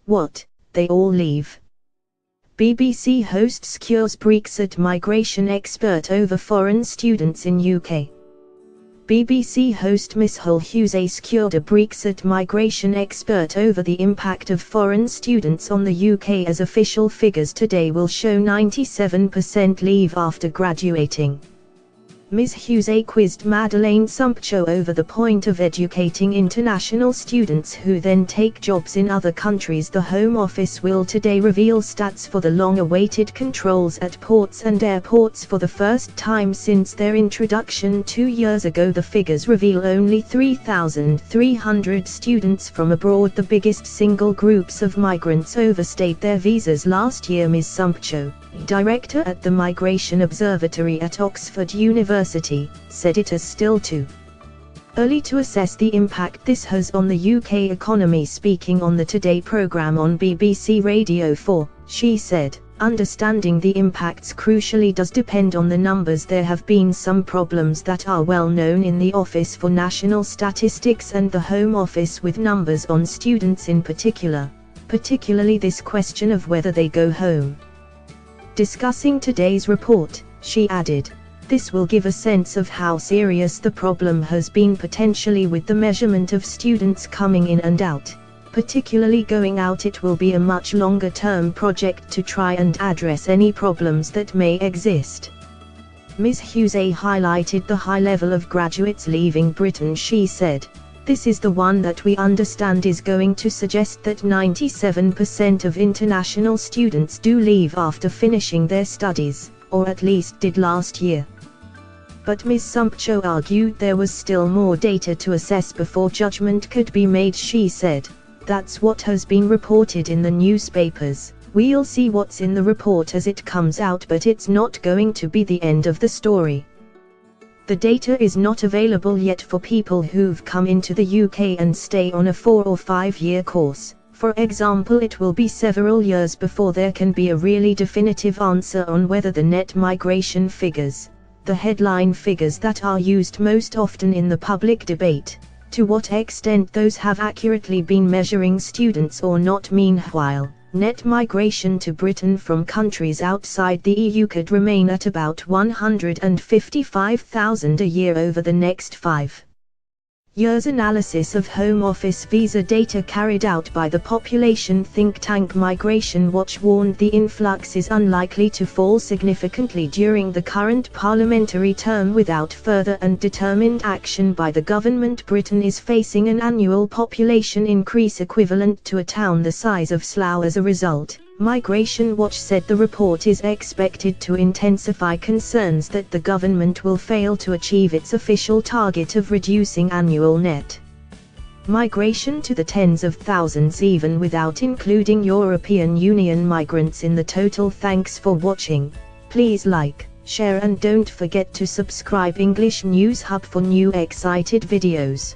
What, they all leave? BBC host skewers Brexit migration expert over foreign students in UK. BBC host Miss Hull Hughes skewed a Brexit migration expert over the impact of foreign students on the UK, as official figures today will show 97% leave after graduating. Ms Hughes quizzed Madeleine Sumpcho over the point of educating international students who then take jobs in other countries. The Home Office will today reveal stats for the long-awaited controls at ports and airports for the first time since their introduction 2 years ago. The figures reveal only 3,300 students from abroad, the biggest single groups of migrants, overstayed their visas last year. Ms Sumpcho, director at the Migration Observatory at Oxford University, said it is still too early to assess the impact this has on the UK economy. Speaking on the Today programme on BBC Radio 4, she said, "Understanding the impacts crucially does depend on the numbers. There have been some problems that are well known in the Office for National Statistics and the Home Office with numbers on students in particular, particularly this question of whether they go home." Discussing today's report, she added, "This will give a sense of how serious the problem has been potentially with the measurement of students coming in and out, particularly going out. It will be a much longer-term project to try and address any problems that may exist." Ms Hughes highlighted the high level of graduates leaving Britain. She said, "This is the one that we understand is going to suggest that 97% of international students do leave after finishing their studies, or at least did last year." But Ms Sumpcho argued there was still more data to assess before judgment could be made. She said, "That's what has been reported in the newspapers. We'll see what's in the report as it comes out, but it's not going to be the end of the story. The data is not available yet for people who've come into the UK and stay on a 4 or 5 year course. For example, it will be several years before there can be a really definitive answer on whether the net migration figures, the headline figures that are used most often in the public debate, to what extent those have accurately been measuring students or not. Meanwhile, net migration to Britain from countries outside the EU could remain at about 155,000 a year over the next 5 years. Analysis of Home Office visa data carried out by the population think tank Migration Watch warned the influx is unlikely to fall significantly during the current parliamentary term without further and determined action by the government. Britain is facing an annual population increase equivalent to a town the size of Slough. As a result, Migration Watch said the report is expected to intensify concerns that the government will fail to achieve its official target of reducing annual net migration to the tens of thousands, even without including European Union migrants in the total. Thanks for watching. Please like, share and don't forget to subscribe English News Hub for new excited videos.